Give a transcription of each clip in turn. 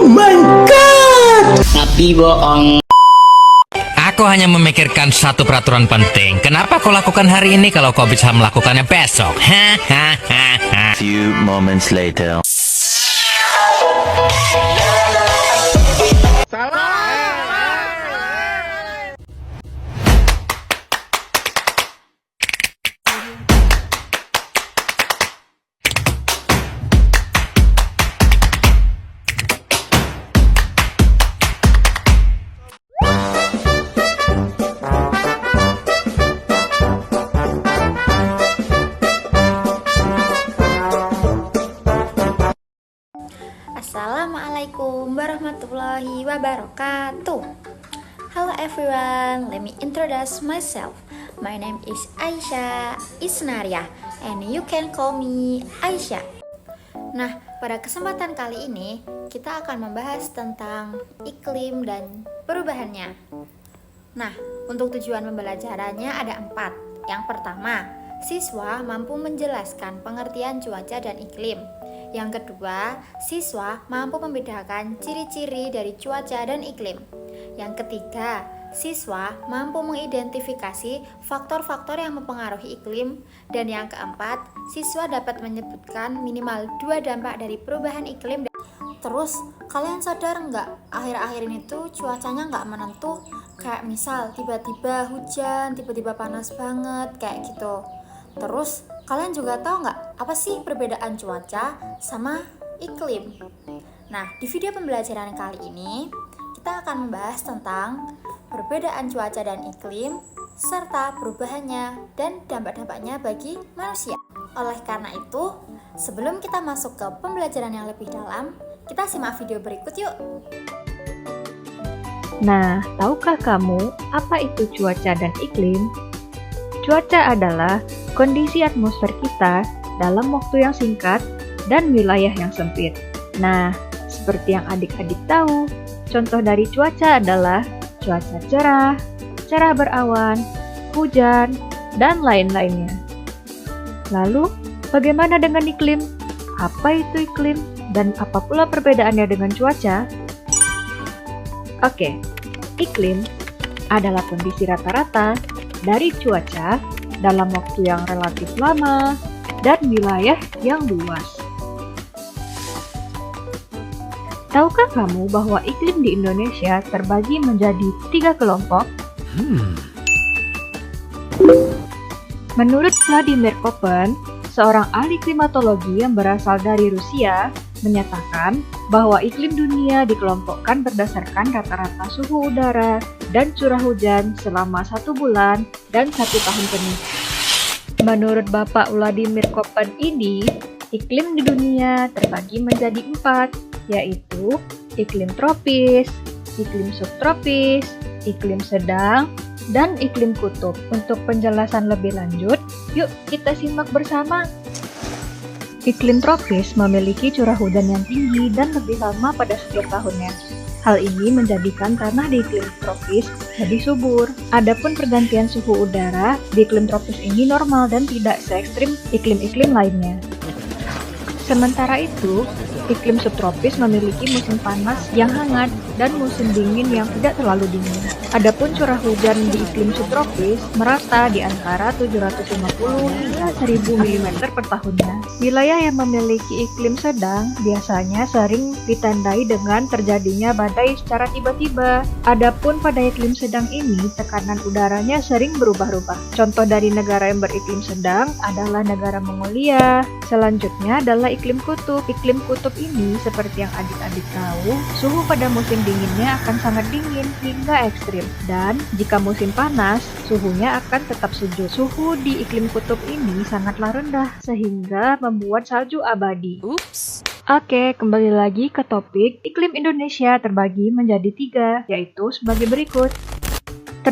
my god. Tapi bohong. Aku hanya memikirkan satu peraturan penting. Kenapa kau lakukan hari ini kalau kau bisa melakukannya besok? Hahaha. Few moments later. Assalamualaikum warahmatullahi wabarakatuh. Hello everyone, let me introduce myself. My name is Aisyah Isnaria and you can call me Aisyah. Nah, pada kesempatan kali ini kita akan membahas tentang iklim dan perubahannya. Nah, untuk tujuan pembelajarannya ada 4. Yang pertama, siswa mampu menjelaskan pengertian cuaca dan iklim. Yang kedua, siswa mampu membedakan ciri-ciri dari cuaca dan iklim. Yang ketiga, siswa mampu mengidentifikasi faktor-faktor yang mempengaruhi iklim. Dan yang keempat, siswa dapat menyebutkan minimal 2 dampak dari perubahan iklim. Terus, kalian sadar nggak, akhir-akhir ini tuh cuacanya nggak menentu. Kayak misal, tiba-tiba hujan, tiba-tiba panas banget, kayak gitu. Terus, kalian juga tahu nggak apa sih perbedaan cuaca sama iklim? Nah, di video pembelajaran kali ini kita akan membahas tentang perbedaan cuaca dan iklim serta perubahannya dan dampak-dampaknya bagi manusia. Oleh karena itu, sebelum kita masuk ke pembelajaran yang lebih dalam, kita simak video berikut yuk. Nah, tahukah kamu apa itu cuaca dan iklim? Cuaca adalah kondisi atmosfer kita dalam waktu yang singkat dan wilayah yang sempit. Nah, seperti yang adik-adik tahu, contoh dari cuaca adalah cuaca cerah, cerah berawan, hujan, dan lain-lainnya. Lalu, bagaimana dengan iklim? Apa itu iklim? Dan apa pula perbedaannya dengan cuaca? Oke, iklim adalah kondisi rata-rata dari cuaca dalam waktu yang relatif lama dan wilayah yang luas. Tahukah kamu bahwa iklim di Indonesia terbagi menjadi 3 kelompok? Menurut Vladimir Koppen, seorang ahli klimatologi yang berasal dari Rusia, menyatakan bahwa iklim dunia dikelompokkan berdasarkan rata-rata suhu udara dan curah hujan selama 1 bulan dan 1 tahun penuh. Menurut Bapak Vladimir Koppen ini, iklim di dunia terbagi menjadi 4, yaitu iklim tropis, iklim subtropis, iklim sedang, dan iklim kutub. Untuk penjelasan lebih lanjut, yuk kita simak bersama. Iklim tropis memiliki curah hujan yang tinggi dan lebih lama pada setiap tahunnya. Hal ini menjadikan tanah di iklim tropis lebih subur. Adapun pergantian suhu udara di iklim tropis ini normal dan tidak se-ekstrim iklim-iklim lainnya. Sementara itu, iklim subtropis memiliki musim panas yang hangat dan musim dingin yang tidak terlalu dingin. Adapun curah hujan di iklim subtropis merata di antara 750 hingga 1000 mm per tahunnya. Wilayah yang memiliki iklim sedang biasanya sering ditandai dengan terjadinya badai secara tiba-tiba. Adapun pada iklim sedang ini, tekanan udaranya sering berubah-ubah. Contoh dari negara yang beriklim sedang adalah negara Mongolia. Selanjutnya adalah iklim kutub. Iklim kutub ini, seperti yang adik-adik tahu, suhu pada musim dinginnya akan sangat dingin hingga ekstrim. Dan jika musim panas, suhunya akan tetap sejuk. Suhu di iklim kutub ini sangatlah rendah, sehingga membuat salju abadi. Oke, kembali lagi ke topik. Iklim Indonesia terbagi menjadi 3, yaitu sebagai berikut.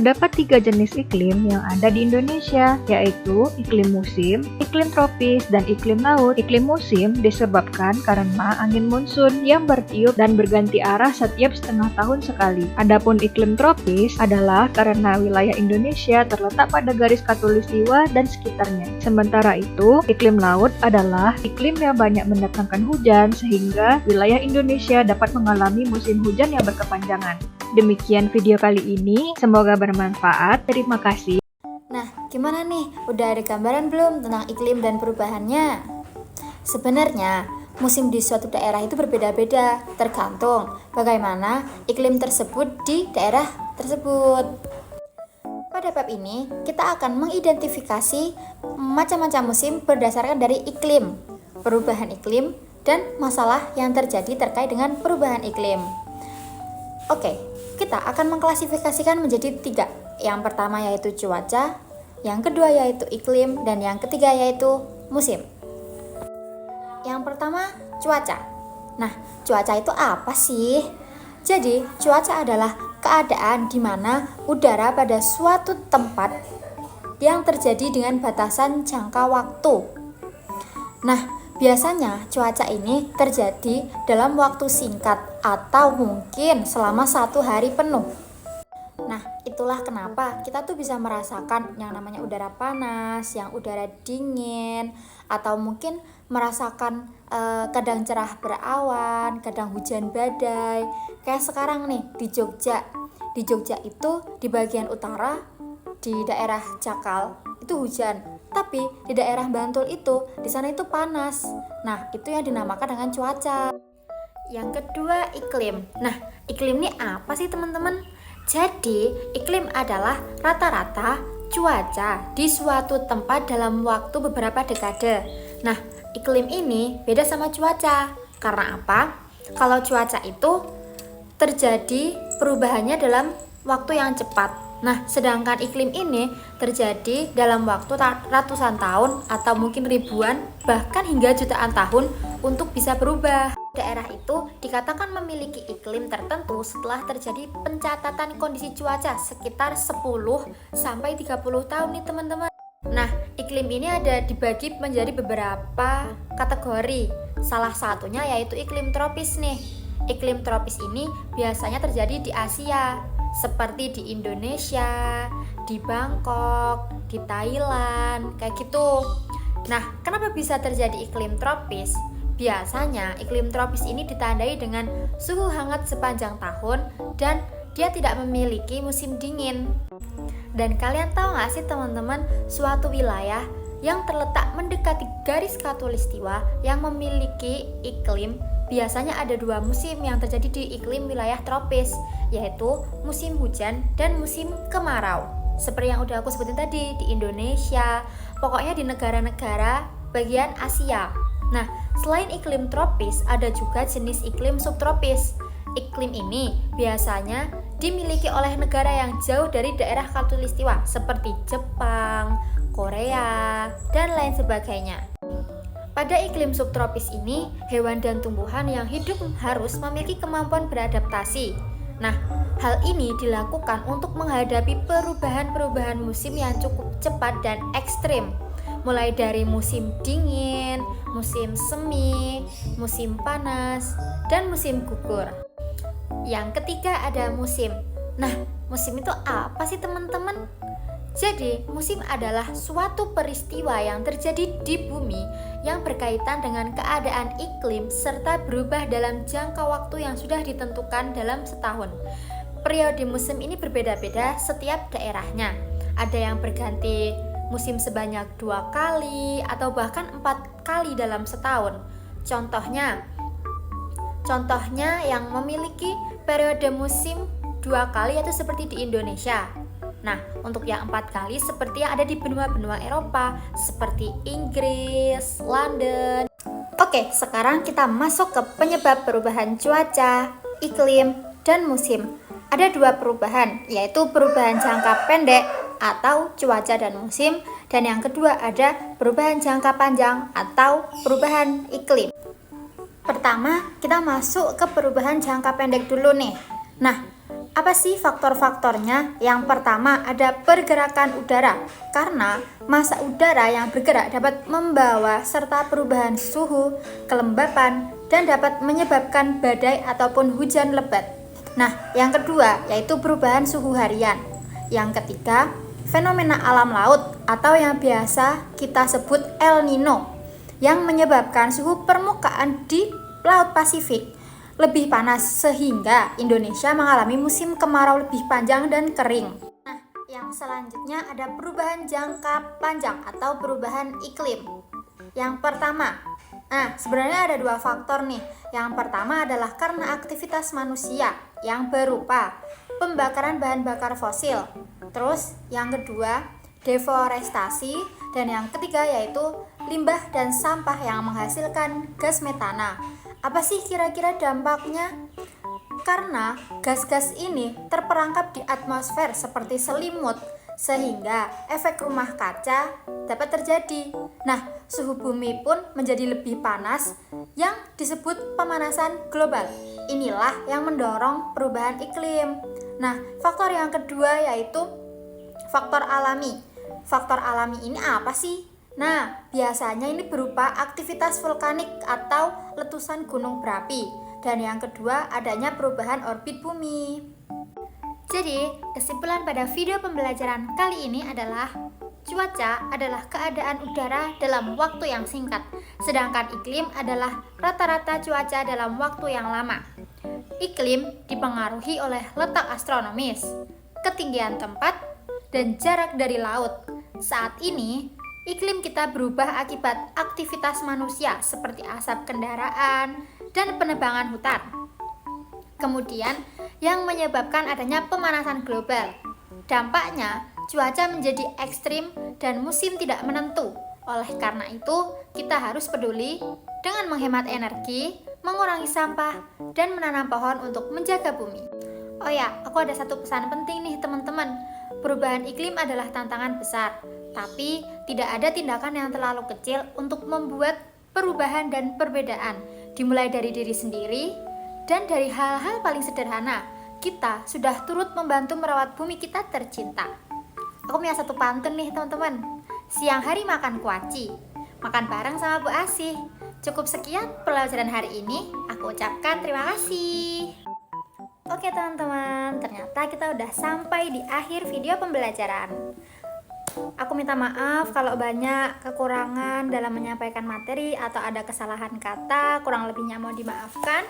Terdapat 3 jenis iklim yang ada di Indonesia, yaitu iklim musim, iklim tropis, dan iklim laut. Iklim musim disebabkan karena angin monsun yang bertiup dan berganti arah setiap setengah tahun sekali. Adapun iklim tropis adalah karena wilayah Indonesia terletak pada garis khatulistiwa dan sekitarnya. Sementara itu, iklim laut adalah iklim yang banyak mendatangkan hujan sehingga wilayah Indonesia dapat mengalami musim hujan yang berkepanjangan. Demikian video kali ini, semoga bermanfaat. Terima kasih. Nah, gimana nih? Udah ada gambaran belum tentang iklim dan perubahannya? Sebenarnya, musim di suatu daerah itu berbeda-beda, tergantung bagaimana iklim tersebut di daerah tersebut. Pada bab ini, kita akan mengidentifikasi macam-macam musim berdasarkan dari iklim, perubahan iklim, dan masalah yang terjadi terkait dengan perubahan iklim. Oke, kita akan mengklasifikasikan menjadi 3. Yang pertama yaitu cuaca, yang kedua yaitu iklim, dan yang ketiga yaitu musim. Yang pertama, cuaca. Nah, cuaca itu apa sih? Jadi, cuaca adalah keadaan di mana udara pada suatu tempat yang terjadi dengan batasan jangka waktu. Nah, biasanya cuaca ini terjadi dalam waktu singkat atau mungkin selama 1 hari penuh. Nah, itulah kenapa kita tuh bisa merasakan yang namanya udara panas, yang udara dingin, atau mungkin merasakan kadang cerah berawan, kadang hujan badai. Kayak sekarang nih di Jogja. Di Jogja itu di bagian utara, di daerah Jakal itu hujan, tapi di daerah Bantul itu di sana itu panas. Nah, itu yang dinamakan dengan cuaca. Yang kedua, iklim. Nah, iklim ini apa sih teman-teman? Jadi, iklim adalah rata-rata cuaca di suatu tempat dalam waktu beberapa dekade. Nah, iklim ini beda sama cuaca. Karena apa? Kalau cuaca itu terjadi perubahannya dalam waktu yang cepat. Nah, sedangkan iklim ini terjadi dalam waktu ratusan tahun atau mungkin ribuan, bahkan hingga jutaan tahun untuk bisa berubah. Daerah itu dikatakan memiliki iklim tertentu setelah terjadi pencatatan kondisi cuaca sekitar 10 sampai 30 tahun nih teman-teman. Nah, iklim ini ada dibagi menjadi beberapa kategori. Salah satunya yaitu iklim tropis nih. Iklim tropis ini biasanya terjadi di Asia, seperti di Indonesia, di Bangkok, di Thailand, kayak gitu. Nah, kenapa bisa terjadi iklim tropis? Biasanya iklim tropis ini ditandai dengan suhu hangat sepanjang tahun dan dia tidak memiliki musim dingin. Dan kalian tahu gak sih teman-teman, suatu wilayah yang terletak mendekati garis khatulistiwa yang memiliki iklim, biasanya ada 2 musim yang terjadi di iklim wilayah tropis, yaitu musim hujan dan musim kemarau. Seperti yang udah aku sebutin tadi, di Indonesia, pokoknya di negara-negara bagian Asia. Nah, selain iklim tropis, ada juga jenis iklim subtropis. Iklim ini biasanya dimiliki oleh negara yang jauh dari daerah khatulistiwa, seperti Jepang, Korea, dan lain sebagainya. Pada iklim subtropis ini, hewan dan tumbuhan yang hidup harus memiliki kemampuan beradaptasi. Nah, hal ini dilakukan untuk menghadapi perubahan-perubahan musim yang cukup cepat dan ekstrim, mulai dari musim dingin, musim semi, musim panas, dan musim gugur. Yang ketiga ada musim. Nah, musim itu apa sih teman-teman? Jadi, musim adalah suatu peristiwa yang terjadi di bumi yang berkaitan dengan keadaan iklim serta berubah dalam jangka waktu yang sudah ditentukan dalam setahun. Periode musim ini berbeda-beda setiap daerahnya. Ada yang berganti musim sebanyak 2 kali atau bahkan 4 kali dalam setahun. Contohnya yang memiliki periode musim 2 kali yaitu seperti di Indonesia. Nah, untuk yang 4 kali seperti yang ada di benua-benua Eropa, seperti Inggris, London. Oke, sekarang kita masuk ke penyebab perubahan cuaca, iklim, dan musim. Ada 2 perubahan, yaitu perubahan jangka pendek atau cuaca dan musim, dan yang kedua ada perubahan jangka panjang atau perubahan iklim. Pertama, kita masuk ke perubahan jangka pendek dulu nih. Nah, Apa sih faktor-faktornya? Yang pertama ada pergerakan udara, karena massa udara yang bergerak dapat membawa serta perubahan suhu, kelembapan, dan dapat menyebabkan badai ataupun hujan lebat. Nah, yang kedua yaitu perubahan suhu harian. Yang ketiga, fenomena alam laut atau yang biasa kita sebut El Nino, yang menyebabkan suhu permukaan di Laut Pasifik lebih panas sehingga Indonesia mengalami musim kemarau lebih panjang dan kering. Nah, yang selanjutnya ada perubahan jangka panjang atau perubahan iklim. Yang pertama, sebenarnya ada dua faktor nih. Yang pertama adalah karena aktivitas manusia yang berupa pembakaran bahan bakar fosil. Terus yang kedua, deforestasi, dan yang ketiga yaitu limbah dan sampah yang menghasilkan gas metana. Apa sih kira-kira dampaknya? Karena gas-gas ini terperangkap di atmosfer seperti selimut, sehingga efek rumah kaca dapat terjadi. Nah, suhu bumi pun menjadi lebih panas yang disebut pemanasan global. Inilah yang mendorong perubahan iklim. Nah, faktor yang kedua yaitu faktor alami. Faktor alami ini apa sih? Nah, biasanya ini berupa aktivitas vulkanik atau letusan gunung berapi. Dan yang kedua, adanya perubahan orbit bumi. Jadi, kesimpulan pada video pembelajaran kali ini adalah cuaca adalah keadaan udara dalam waktu yang singkat, sedangkan iklim adalah rata-rata cuaca dalam waktu yang lama. Iklim dipengaruhi oleh letak astronomis, ketinggian tempat, dan jarak dari laut. Saat ini, iklim kita berubah akibat aktivitas manusia seperti asap kendaraan dan penebangan hutan. Kemudian, yang menyebabkan adanya pemanasan global. Dampaknya, cuaca menjadi ekstrim dan musim tidak menentu. Oleh karena itu, kita harus peduli dengan menghemat energi, mengurangi sampah, dan menanam pohon untuk menjaga bumi. Oh ya, aku ada satu pesan penting nih teman-teman. Perubahan iklim adalah tantangan besar, tapi tidak ada tindakan yang terlalu kecil untuk membuat perubahan dan perbedaan. Dimulai dari diri sendiri, dan dari hal-hal paling sederhana, kita sudah turut membantu merawat bumi kita tercinta. Aku punya satu pantun nih teman-teman. Siang hari makan kuaci, makan bareng sama Bu Asih. Cukup sekian pelajaran hari ini, aku ucapkan terima kasih. Oke teman-teman, ternyata kita udah sampai di akhir video pembelajaran. Aku minta maaf kalau banyak kekurangan dalam menyampaikan materi atau ada kesalahan kata, kurang lebihnya mau dimaafkan.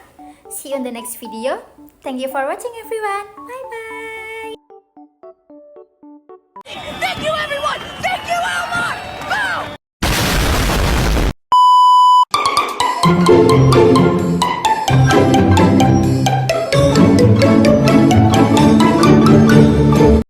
See you in the next video. Thank you for watching everyone. Bye bye. Thank you, everyone! Thank you, Elmar! Boom!